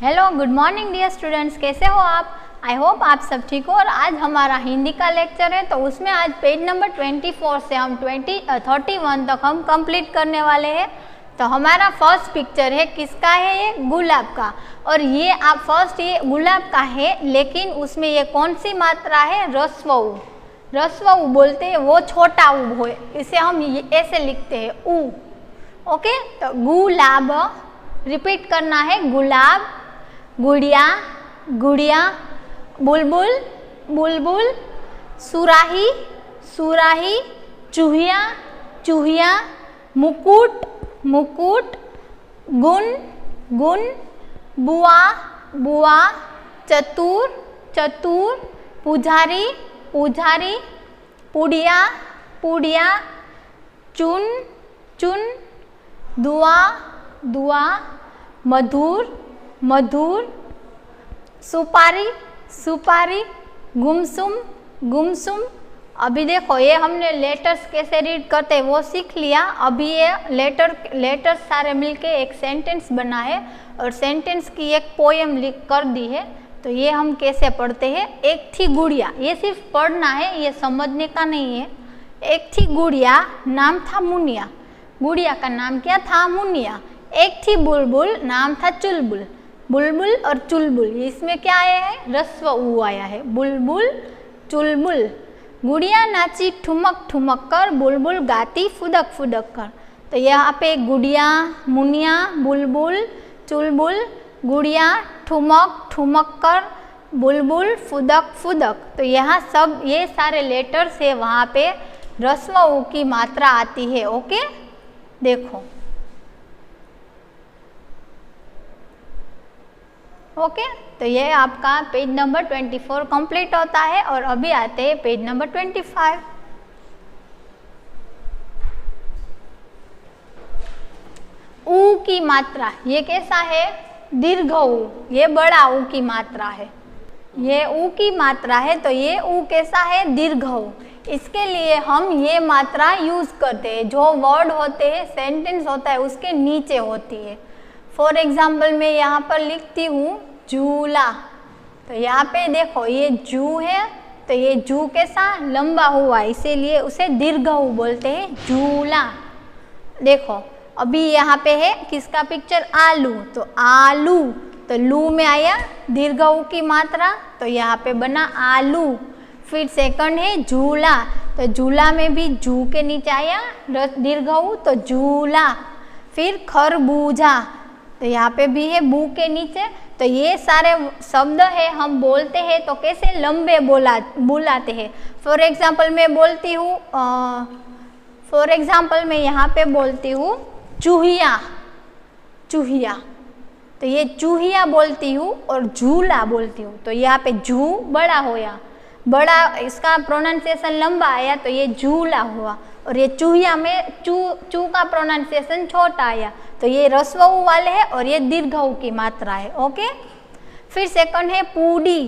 Hello, good morning dear students. कैसे हो आप? आई होप आप सब ठीक हो। और आज हमारा हिंदी का लेक्चर है, तो उसमें आज पेज नंबर 24 से हम 31 तक हम कंप्लीट करने वाले हैं। तो हमारा फर्स्ट पिक्चर है, किसका है? ये गुलाब का। और ये आप फर्स्ट ये गुलाब का है, लेकिन उसमें ये कौन सी मात्रा है? रस्व उ। रस्व उ बोलते हैं, वो छोटा उ हो, इसे हम ऐसे लिखते हैं उ। ओके, तो गुलाब रिपीट करना है। गुलाब, गुड़िया, गुड़िया, बुलबुल, बुलबुल, सुराही, सुराही, चूहिया, चूहिया, मुकुट, मुकुट, गुण, गुण, बुआ, बुआ, चतुर, चतुर, पुजारी, पुजारी, पुड़िया, पुड़िया, चुन, चुन, दुआ, दुआ, मधुर, मधुर, सुपारी, सुपारी, गुमसुम, गुमसुम। अभी देखो, ये हमने लेटर्स कैसे रीड करते हैं वो सीख लिया। अभी ये लेटर्स सारे मिलके एक सेंटेंस बना है, और सेंटेंस की एक पोएम लिख कर दी है। तो ये हम कैसे पढ़ते हैं? एक थी गुड़िया, ये सिर्फ पढ़ना है, ये समझने का नहीं है। एक थी गुड़िया, नाम था मुनिया। गुड़िया का नाम क्या था? मुनिया। एक थी बुलबुल, नाम था चुलबुल। बुलबुल और चुलबुल, इसमें क्या आया है? रस्व उ आया है। बुलबुल, चुलबुल। गुड़िया नाची ठुमक ठुमक कर, बुलबुल गाती फुदक फुदक कर। तो यहाँ पे गुड़िया, मुनिया, बुलबुल, चुलबुल, गुड़िया ठुमक ठुमक कर, बुलबुल फुदक फुदक। तो यहाँ सब ये सारे लेटर्स है, वहाँ पे रस्व उ की मात्रा आती है। ओके, देखो। ओके, तो ये आपका पेज नंबर 24 कंप्लीट होता है। और अभी आते हैं पेज नंबर 25। ऊ की मात्रा, ये कैसा है? दीर्घ ऊ, ये बड़ा ऊ की मात्रा है। ये ऊ की मात्रा है, तो ये ऊ कैसा है? दीर्घ ऊ। इसके लिए हम ये मात्रा यूज करते हैं, जो वर्ड होते हैं, सेंटेंस होता है, उसके नीचे होती है। फॉर एग्जाम्पल मैं यहाँ पर लिखती हूँ झूला। तो यहाँ पे देखो, ये जू है, तो ये जू कैसा? लंबा हुआ, इसीलिए उसे दीर्घ ऊ बोलते हैं, झूला। देखो, अभी यहाँ पे है किसका पिक्चर? आलू। तो आलू, तो लू में आया दीर्घ ऊ की मात्रा, तो यहाँ पे बना आलू। फिर सेकंड है झूला, तो झूला में भी जू के नीचे आया दीर्घ ऊ, तो झूला। फिर खरबूजा, तो यहाँ पे भी है बू के नीचे। तो ये सारे शब्द है, हम बोलते हैं तो कैसे? लंबे बुलाते हैं। फॉर एग्जाम्पल मैं बोलती हूँ, फॉर एग्जाम्पल मैं यहाँ पे बोलती हूँ चूहिया, चूहिया। तो ये चूहिया बोलती हूँ और झूला बोलती हूँ। तो यहाँ पे झू बड़ा होया, बड़ा, इसका प्रोनाउंसिएशन लंबा आया, तो ये झूला हुआ। और ये चूहिया में चू का प्रोनाउंसिएशन छोटा आया, तो ये रस्व उ वाले है, और ये दीर्घ उ की मात्रा है। ओके, फिर सेकंड है पूडी,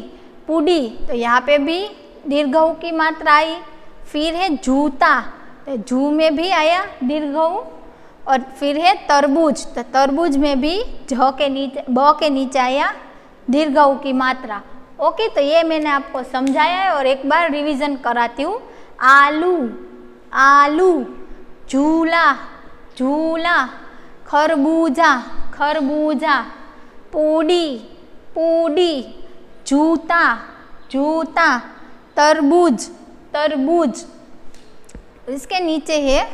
पूडी। तो यहाँ पे भी दीर्घ उ की मात्रा आई। फिर है जूता, तो जू में भी आया दीर्घ उ। और फिर है तरबूज, तो तरबूज में भी झ के नीचे, ब के नीचे आया दीर्घ उ की मात्रा। ओके, तो ये मैंने आपको समझाया है, और एक बार रिवीजन कराती हूँ। आलू, आलू, झूला, झूला, खरबूजा, खरबूजा, पूड़ी, पूड़ी, जूता, जूता, तरबूज, तरबूज। इसके नीचे है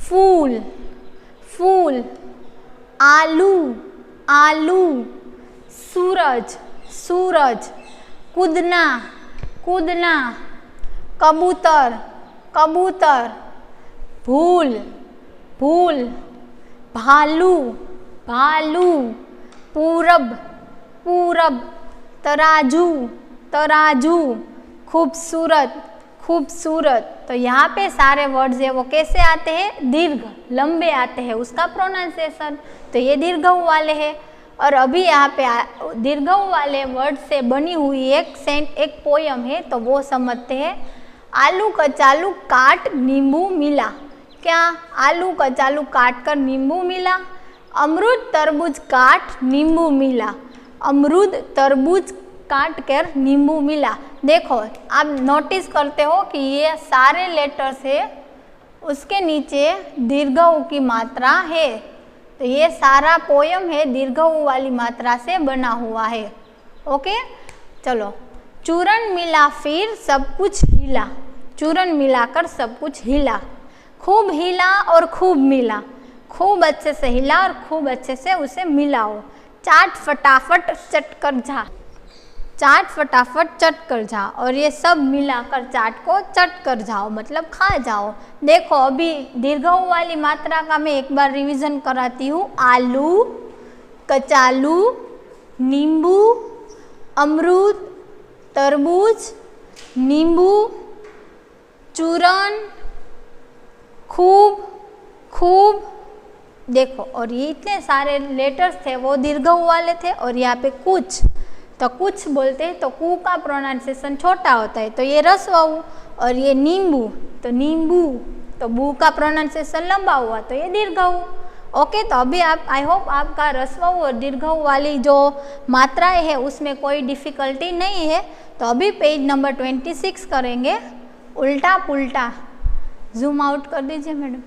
फूल, फूल, आलू, आलू, सूरज, सूरज, कूदना, कूदना, कबूतर, कबूतर, फूल, फूल, भालू, भालू, पूरब, पूरब, तराजू, तराजू, खूबसूरत, खूबसूरत। तो यहाँ पे सारे वर्ड्स है वो कैसे आते हैं? दीर्घ, लंबे आते हैं, उसका प्रोनाउंसिएशन। तो ये दीर्घ उ वाले हैं। और अभी यहाँ पे दीर्घ उ वाले वर्ड से बनी हुई एक पोयम है, तो वो समझते हैं। आलू कचालू काट नींबू मिला। क्या? आलू कचालू काट कर नींबू मिला। अमरूद तरबूज काट नींबू मिला, अमरूद तरबूज काट कर नींबू मिला। देखो आप नोटिस करते हो कि ये सारे लेटर्स है, उसके नीचे दीर्घ ऊ की मात्रा है, तो ये सारा पोयम है दीर्घ ऊ वाली मात्रा से बना हुआ है। ओके, चलो। चूरन मिला फिर सब कुछ हिला, चूरन मिलाकर सब कुछ हिला, खूब हिला और खूब मिला, खूब अच्छे से हिला और खूब अच्छे से उसे मिलाओ। चाट फटाफट चट कर जा, चाट फटाफट चट कर जा, और ये सब मिलाकर चाट को चट कर जाओ, मतलब खा जाओ। देखो अभी दीर्घ ऊ वाली मात्रा का मैं एक बार रिवीजन कराती हूँ। आलू, कचालू, नींबू, अमरूद, तरबूज, नींबू, चूरन, खूब, खूब। देखो, और ये इतने सारे लेटर्स थे वो दीर्घ ऊ वाले थे, और यहाँ पे कुछ, तो कुछ बोलते हैं तो कू का प्रोनाउंसिएशन छोटा होता है, तो ये रस्व ऊ, और ये नींबू तो नींबू, तो बू का प्रोनाउंसिएशन लंबा हुआ तो ये दीर्घ ऊ। ओके, तो अभी आप, आई होप आपका रस्व ऊ और दीर्घ ऊ वाली जो मात्राएं है उसमें कोई डिफ़िकल्टी नहीं है। तो अभी पेज नंबर 26 करेंगे, उल्टा पुल्टा। जूम आउट कर दीजिए मैडम।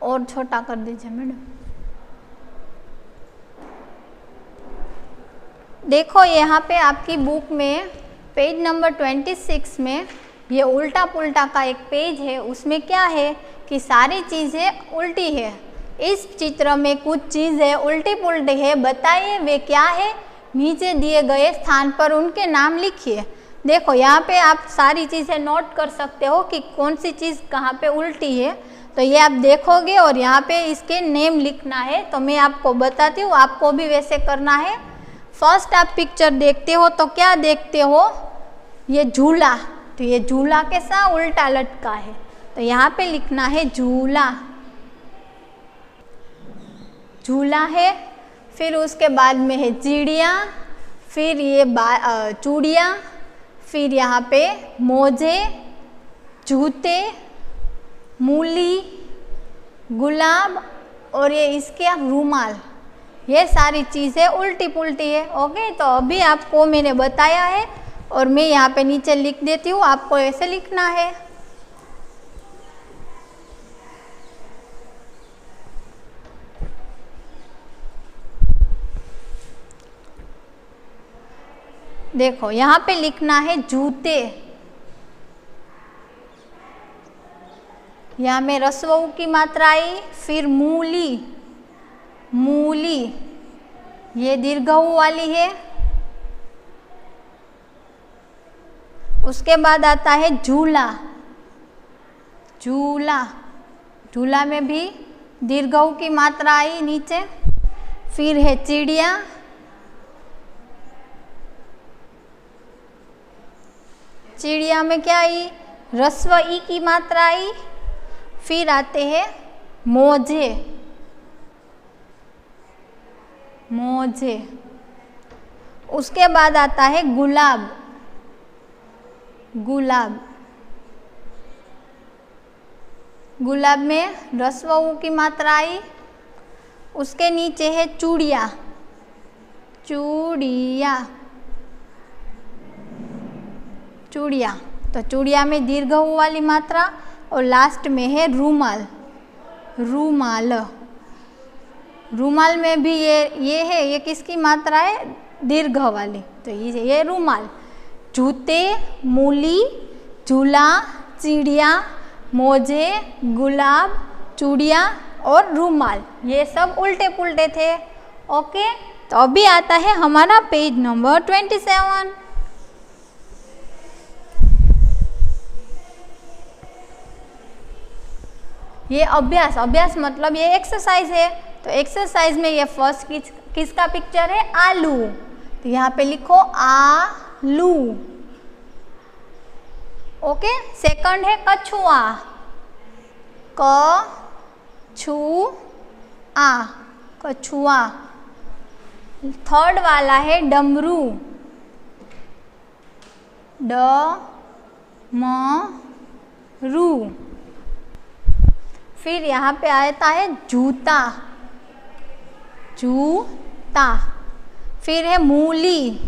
और छोटा कर दीजिए मैडम। देखो यहाँ पे आपकी बुक में पेज नंबर 26 में ये उल्टा पुल्टा का एक पेज है, उसमें क्या है कि सारी चीज़ें उल्टी है। इस चित्र में कुछ चीज़ें उल्टी पुल्टी है, बताइए वे क्या है। नीचे दिए गए स्थान पर उनके नाम लिखिए। देखो यहाँ पे आप सारी चीज़ें नोट कर सकते हो कि कौन सी चीज़ कहाँ पे उल्टी है, तो ये आप देखोगे और यहाँ पे इसके नेम लिखना है। तो मैं आपको बताती हूँ, आपको भी वैसे करना है। फर्स्ट आप पिक्चर देखते हो तो क्या देखते हो, ये झूला, तो ये झूला कैसा उल्टा लटका है, तो यहाँ पे लिखना है झूला, झूला है। फिर उसके बाद में है चिड़िया, फिर ये चूड़िया, फिर यहाँ पे मोजे, जूते, मूली, गुलाब, और ये इसके रूमाल। ये सारी चीज़ें उल्टी पुल्टी है। ओके, तो अभी आपको मैंने बताया है और मैं यहाँ पे नीचे लिख देती हूँ, आपको ऐसे लिखना है। देखो यहाँ पे लिखना है जूते, यहाँ में रस्व ऊ की मात्रा आई, फिर मूली, मूली ये दीर्घ ऊ वाली है। उसके बाद आता है झूला, झूला, झूला में भी दीर्घ ऊ की मात्रा आई नीचे। फिर है चिड़िया, चिड़िया में क्या आई, रस्व ई की मात्रा आई। फिर आते हैं मोजे, मोजे। उसके बाद आता है गुलाब, गुलाब, गुलाब में रस्व ऊ की मात्रा आई। उसके नीचे है चूड़िया, चूड़िया, चूड़िया, तो चूड़िया में दीर्घ ऊ वाली मात्रा। और लास्ट में है रूमाल, रूमाल, रूमाल में भी ये है, ये किसकी मात्रा है, दीर्घ वाली, तो ये रूमाल। जूते, मूली, झूला, चिड़िया, मोजे, गुलाब, चूड़िया और रूमाल, ये सब उल्टे पुल्टे थे। ओके, तो अभी आता है हमारा पेज नंबर 27। ये अभ्यास, अभ्यास मतलब ये एक्सरसाइज है। तो एक्सरसाइज में ये फर्स्ट किसका पिक्चर है, आलू, तो यहाँ पे लिखो आलू। ओके, सेकंड है कछुआ, कछुआ, कछुआ। थर्ड वाला है डमरू, ड म रू। फिर यहाँ पे आता है जूता, जूता। फिर है मूली,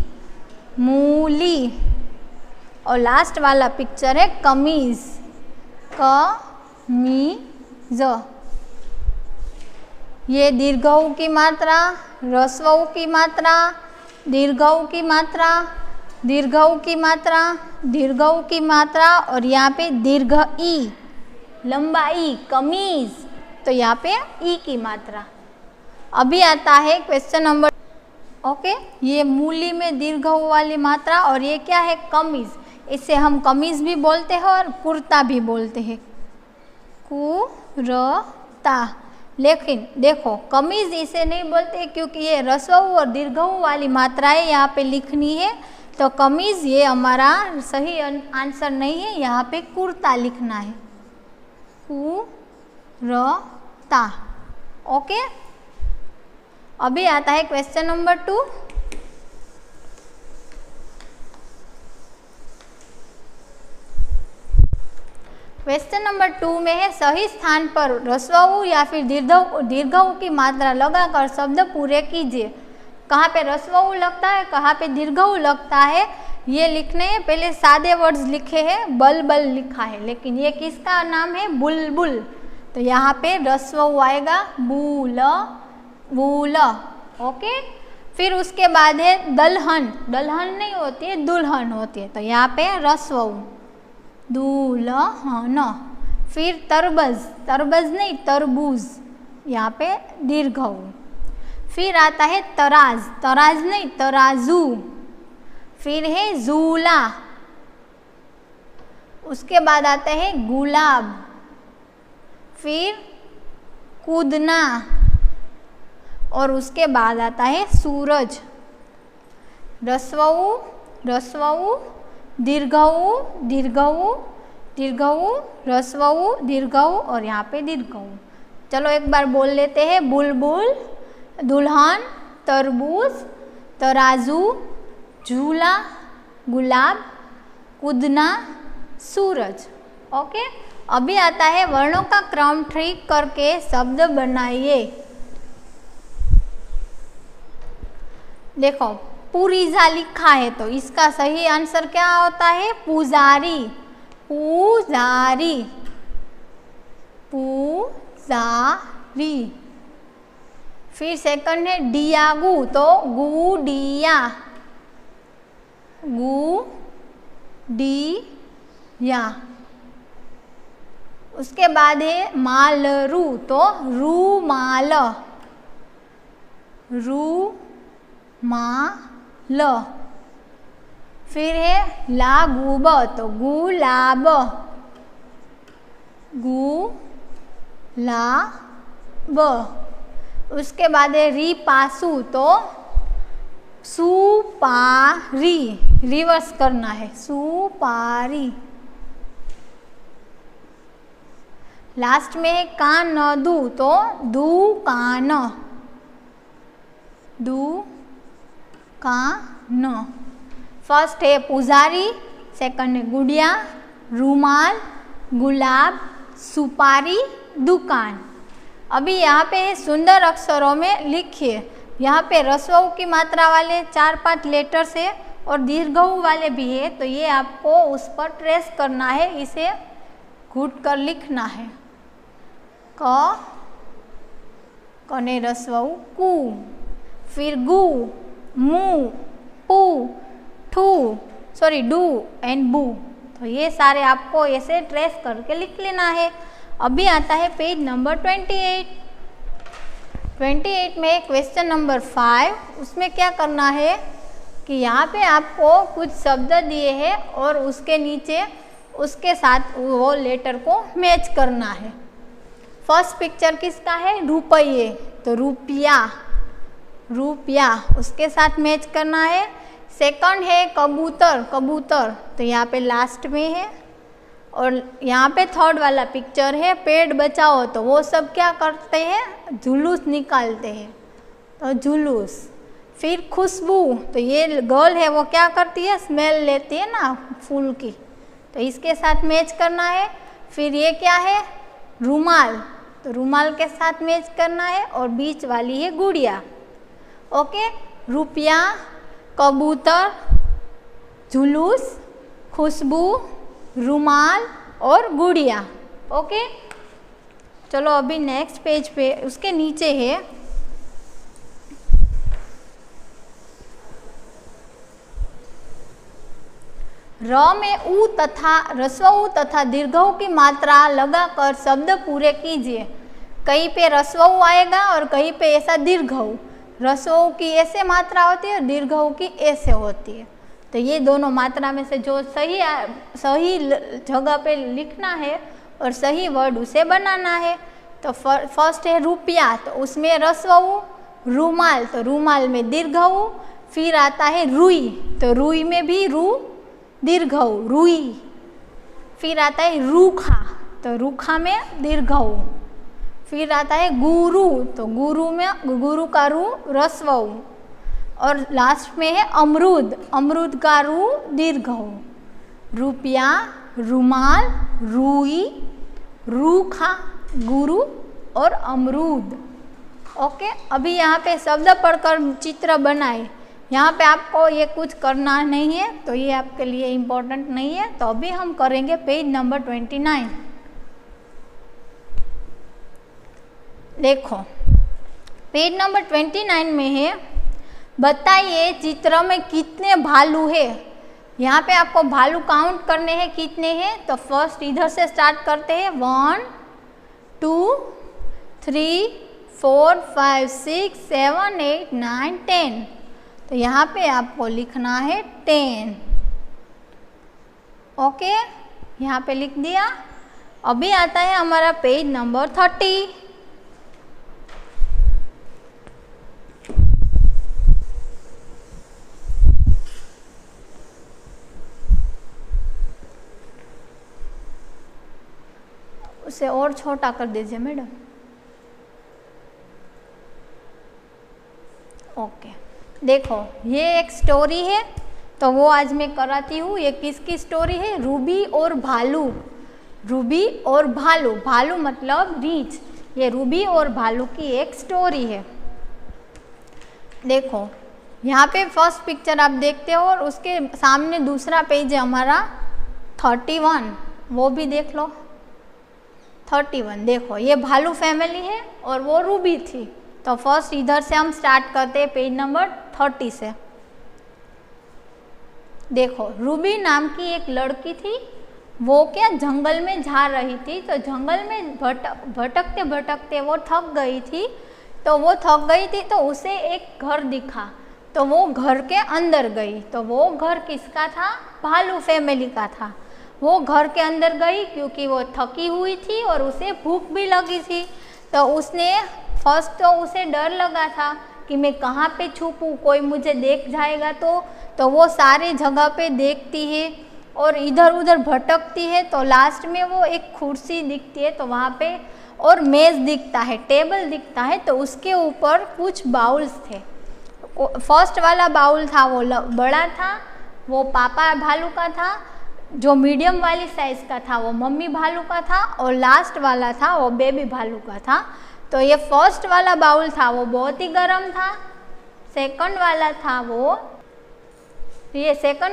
मूली। और लास्ट वाला पिक्चर है कमीज, कमीज। ये दीर्घ ऊ की मात्रा, ह्रस्व ऊ की मात्रा, दीर्घ ऊ की मात्रा, दीर्घ ऊ की मात्रा, दीर्घ ऊ की मात्रा, और यहाँ पे दीर्घ ई, लंबा ई, कमीज। तो यहाँ पे ई की मात्रा। अभी आता है क्वेश्चन नंबर, ओके। ये मूली में दीर्घ ऊ वाली मात्रा, और ये क्या है, कमीज। इसे हम कमीज भी बोलते हैं और कुर्ता भी बोलते हैं, कुरता। लेकिन देखो कमीज इसे नहीं बोलते क्योंकि ये ह्रस्व ऊ और दीर्घ ऊ वाली मात्राएं यहाँ पे लिखनी है। तो कमीज ये हमारा सही आंसर नहीं है, यहाँ पे कुर्ता लिखना है, कुरता। ओके। अभी आता है क्वेश्चन नंबर 2। क्वेश्चन नंबर 2 में है सही स्थान पर ह्रस्व ऊ या फिर दीर्घ ऊ की मात्रा लगाकर शब्द पूरे कीजिए। कहाँ पे ह्रस्व ऊ लगता है, कहाँ पे दीर्घ ऊ लगता है, ये लिखने हैं। पहले सादे वर्ड्स लिखे हैं, बल बल लिखा है, लेकिन ये किसका नाम है, बुलबुल। तो यहाँ पे ह्रस्व ऊ आएगा, बूल, बूल। ओके। फिर उसके बाद है दलहन, दलहन नहीं होती है, दुल्हन होती है। तो यहाँ पे ह्रस्व ऊ, दुल्हन। फिर तरबूज, तरबूज नहीं तरबूज, यहाँ पे दीर्घ ऊ। फिर आता है तराज, तराज नहीं तराजू। फिर है झूला। उसके बाद आता है गुलाब। फिर कूदना, और उसके बाद आता है सूरज। ह्रस्व ऊ, ह्रस्व ऊ, दीर्घ ऊ, दीर्घ ऊ, दीर्घ ऊ, ह्रस्व ऊ, दीर्घ ऊ, और यहाँ पे दीर्घ ऊ। चलो एक बार बोल लेते हैं, बुलबुल, दुल्हन, तरबूज, तराजू, झूला, गुलाब, कूदना, सूरज। ओके। अभी आता है वर्णों का क्रम ठीक करके शब्द बनाइए। देखो पुरीजा लिखा है, तो इसका सही आंसर क्या होता है, पुजारी, पुजारी, पुजारी। फिर सेकंड है डियागू, तो गुडिया, गुडिया। उसके बाद है मालरू, तो रूमाल, रूमाल। फिर है लागूब, तो गुलाब, गुलाब। उसके बाद है रिपासू, तो सुपारी, रिवर्स करना है, सुपारी। लास्ट में है कानदू, तो दुकान, दुकान। फर्स्ट है पुजारी, सेकंड है गुड़िया, रूमाल, गुलाब, सुपारी, दुकान। अभी यहाँ पे है सुंदर अक्षरों में लिखिए। यहाँ पे ह्रस्व ऊ की मात्रा वाले 4-5 लेटर्स है और दीर्घ ऊ वाले भी है, तो ये आपको उस पर ट्रेस करना है, इसे घुट कर लिखना है। क, कने ह्रस्व ऊ, कु। फिर गु, मु, पु, ठू, सॉरी डू एंड बू। तो ये सारे आपको ऐसे ट्रेस करके लिख लेना है। अभी आता है पेज नंबर 28। 28 में क्वेश्चन नंबर 5, उसमें क्या करना है कि यहाँ पे आपको कुछ शब्द दिए हैं और उसके नीचे उसके साथ वो लेटर को मैच करना है। फर्स्ट पिक्चर किसका है, रुपये, तो रुपया, रुपया उसके साथ मैच करना है। सेकंड है कबूतर, कबूतर, तो यहाँ पे लास्ट में है। और यहाँ पे थर्ड वाला पिक्चर है पेड़ बचाओ, तो वो सब क्या करते हैं, जुलूस निकालते हैं, तो जुलूस। फिर खुशबू, तो ये गर्ल है वो क्या करती है, स्मेल लेती है ना फूल की, तो इसके साथ मैच करना है। फिर ये क्या है, रुमाल, तो रुमाल के साथ मैच करना है। और बीच वाली है गुड़िया। ओके, रुपया, कबूतर, जुलूस, खुशबू, रुमाल और गुड़िया। ओके, चलो अभी नेक्स्ट पेज पे उसके नीचे है र में ऊ तथा ह्रस्व ऊ तथा दीर्घ ऊ की मात्रा लगाकर शब्द पूरे कीजिए। कहीं पे ह्रस्व ऊ आएगा और कहीं पे ऐसा दीर्घ ऊ। ह्रस्व ऊ की ऐसे मात्रा होती है और दीर्घ ऊ की ऐसे होती है। तो ये दोनों मात्रा में से जो सही जगह पे लिखना है और सही वर्ड उसे बनाना है। तो फर्स्ट है रुपया, तो उसमें ह्रस्व ऊ। रुमाल, तो रुमाल में दीर्घ ऊ। फिर आता है रुई, तो रुई में भी रू दीर्घ ऊ, रुई। फिर आता है रूखा, तो रूखा में दीर्घ ऊ। फिर आता है गुरु, तो गुरु में गुरु का रू ह्रस्व ऊ। और लास्ट में है अमरूद, अमरूद का रू दीर्घ ऊ। रुपया, रुमाल, रुई, रूखा, गुरु और अमरूद। ओके, अभी यहाँ पे शब्द पढ़कर चित्र बनाए। यहाँ पे आपको ये कुछ करना नहीं है, तो ये आपके लिए इम्पोर्टेंट नहीं है। तो अभी हम करेंगे पेज नंबर 29। देखो, पेज नंबर 29 में है, बताइए चित्र में कितने भालू है। यहाँ पे आपको भालू काउंट करने हैं, कितने हैं। तो फर्स्ट इधर से स्टार्ट करते हैं, 1 2 3 4 5 6 7 8 9 10। तो यहाँ पे आपको लिखना है 10। ओके, यहाँ पे लिख दिया। अभी आता है हमारा पेज नंबर 30। उसे और छोटा कर दीजिए मैडम। ओके, देखो ये एक स्टोरी है, तो वो आज मैं कराती हूँ। ये किसकी स्टोरी है, रूबी और भालू। रूबी और भालू, भालू मतलब रीछ। ये रूबी और भालू की एक स्टोरी है। देखो यहाँ पे फर्स्ट पिक्चर आप देखते हो और उसके सामने दूसरा पेज है हमारा 31, वो भी देख लो। 31 देखो, ये भालू फैमिली है और वो रूबी थी। तो फर्स्ट इधर से हम स्टार्ट करते हैं पेज नंबर 30 से। देखो, रूबी नाम की एक लड़की थी। वो क्या जंगल में जा रही थी, तो जंगल में भटकते भटकते वो थक गई थी। तो उसे एक घर दिखा, तो वो घर के अंदर गई। तो वो घर किसका था, भालू फैमिली का था। वो घर के अंदर गई क्योंकि वो थकी हुई थी और उसे भूख भी लगी थी। तो उसने फर्स्ट तो उसे डर लगा था कि मैं कहाँ पे छुपूँ, कोई मुझे देख जाएगा तो वो सारी जगह पे देखती है और इधर उधर भटकती है। तो लास्ट में वो एक कुर्सी दिखती है, तो वहाँ पे और मेज़ दिखता है, टेबल दिखता है। तो उसके ऊपर कुछ बाउल्स थे। फर्स्ट वाला बाउल था वो बड़ा था, वो पापा भालू का था। जो मीडियम वाली साइज़ का था वो मम्मी भालू का था और लास्ट वाला था वो बेबी भालू का था। तो ये फर्स्ट वाला बाउल था वो बहुत ही गर्म था। सेकंड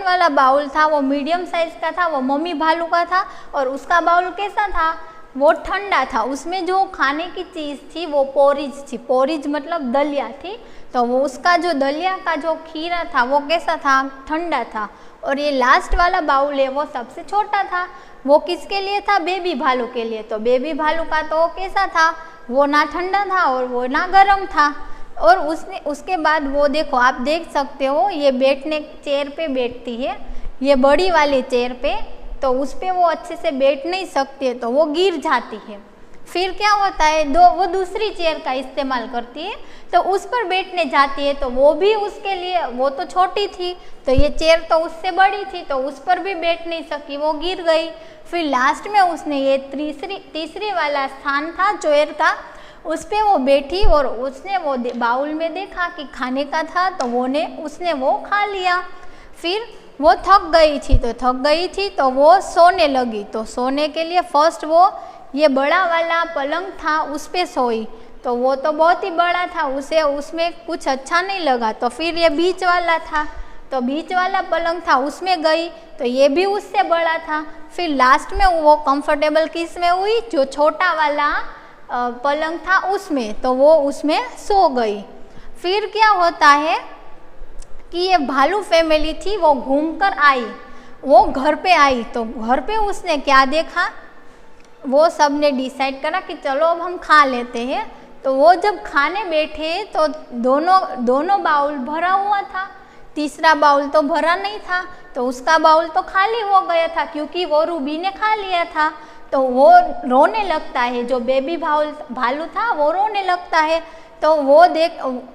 वाला बाउल था वो मीडियम साइज का था, वो मम्मी भालू का था। और उसका बाउल कैसा था, वो ठंडा था। उसमें जो खाने की चीज़ थी वो पोरिज थी। पोरिज मतलब दलिया थी। तो वो उसका जो दलिया का जो खीरा था वो कैसा था, ठंडा था। और ये लास्ट वाला बाउल है वो सबसे छोटा था। वो किसके लिए था, बेबी भालू के लिए। तो बेबी भालू का तो कैसा था, वो ना ठंडा था और वो ना गर्म था। और उसके बाद वो देखो, आप देख सकते हो ये बैठने चेयर पे बैठती है, ये बड़ी वाली चेयर पे। तो उस पर वो अच्छे से बैठ नहीं सकती है, तो वो गिर जाती है। फिर क्या होता है, वो दूसरी चेयर का इस्तेमाल करती है, तो उस पर बैठने जाती है। तो वो भी उसके लिए, वो तो छोटी थी, तो ये चेयर तो उससे बड़ी थी, तो उस पर भी बैठ नहीं सकी, वो गिर गई। फिर लास्ट में उसने ये तीसरी वाला स्थान था चेयर का, उस पे वो बैठी और उसने वो बाउल में देखा कि खाने का था, तो उसने वो खा लिया। फिर वो थक गई थी तो वो सोने लगी। तो सोने के लिए फर्स्ट वो ये बड़ा वाला पलंग था उस पे सोई, तो वो तो बहुत ही बड़ा था, उसे उसमें कुछ अच्छा नहीं लगा। तो फिर ये बीच वाला था, तो बीच वाला पलंग था उसमें गई, तो ये भी उससे बड़ा था। फिर लास्ट में वो कंफर्टेबल किस में हुई, जो छोटा वाला पलंग था उसमें, तो वो उसमें सो गई। फिर क्या होता है कि ये भालू फैमिली थी, वो घूमकर आई, वो घर पे आई। तो घर पे उसने क्या देखा, वो सब ने डिसाइड करा कि चलो अब हम खा लेते हैं। तो वो जब खाने बैठे तो दोनों बाउल भरा हुआ था, तीसरा बाउल तो भरा नहीं था, तो उसका बाउल तो खाली हो गया था क्योंकि वो रूबी ने खा लिया था। तो वो रोने लगता है, जो बेबी भालू था वो रोने लगता है। तो वो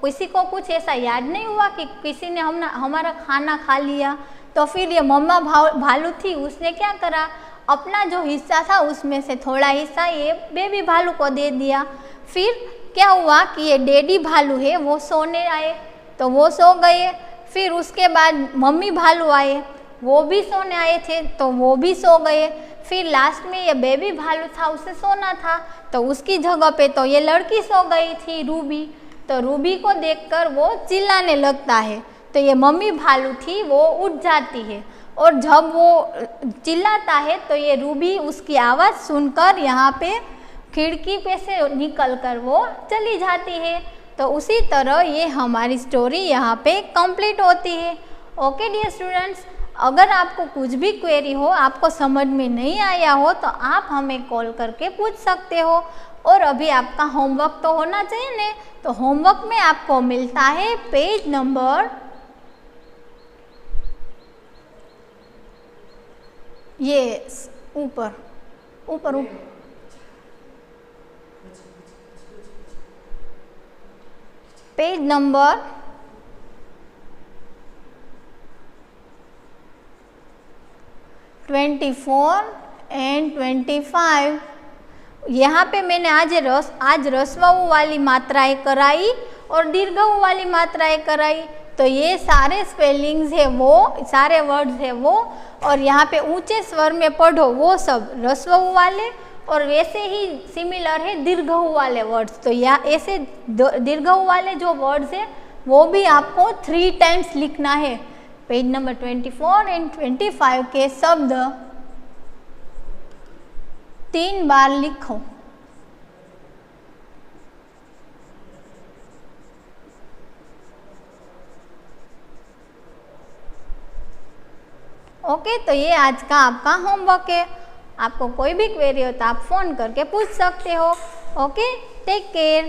किसी को कुछ ऐसा याद नहीं हुआ कि किसी ने हमारा खाना खा लिया। तो फिर ये मम्मा भालू थी, उसने क्या करा, अपना जो हिस्सा था उसमें से थोड़ा हिस्सा ये बेबी भालू को दे दिया। फिर क्या हुआ कि ये डैडी भालू है वो सोने आए, तो वो सो गए। फिर उसके बाद मम्मी भालू आए, वो भी सोने आए थे, तो वो भी सो गए। फिर लास्ट में ये बेबी भालू था, उसे सोना था, तो उसकी जगह पे तो ये लड़की सो गई थी रूबी। तो रूबी को देखकर वो चिल्लाने लगता है, तो ये मम्मी भालू थी वो उठ जाती है, और जब वो चिल्लाता है तो ये रूबी उसकी आवाज़ सुनकर यहाँ पे खिड़की पे से निकलकर वो चली जाती है। तो उसी तरह ये हमारी स्टोरी यहाँ पे कंप्लीट होती है। ओके डियर स्टूडेंट्स, अगर आपको कुछ भी क्वेरी हो, आपको समझ में नहीं आया हो, तो आप हमें कॉल करके पूछ सकते हो। और अभी आपका होमवर्क तो होना चाहिए ना, तो होमवर्क में आपको मिलता है पेज नंबर ये ऊपर पेज नंबर 24 एंड 25। यहाँ पे मैंने आज रस्वऊ वाली मात्राएं कराई और दीर्घऊ वाली मात्राएं कराई। तो ये सारे स्पेलिंग्स है, वो सारे वर्ड्स है वो, और यहाँ पे ऊंचे स्वर में पढ़ो वो सब रस्वऊ वाले, और वैसे ही सिमिलर है दीर्घऊ वाले वर्ड्स। तो या ऐसे दीर्घऊ वाले जो वर्ड्स है वो भी आपको 3 टाइम्स लिखना है। पेज नंबर 24 एंड 25 के शब्द 3 बार लिखो। ओके, तो ये आज का आपका होमवर्क है। आपको कोई भी क्वेरी हो तो आप फ़ोन करके पूछ सकते हो। Okay, take care.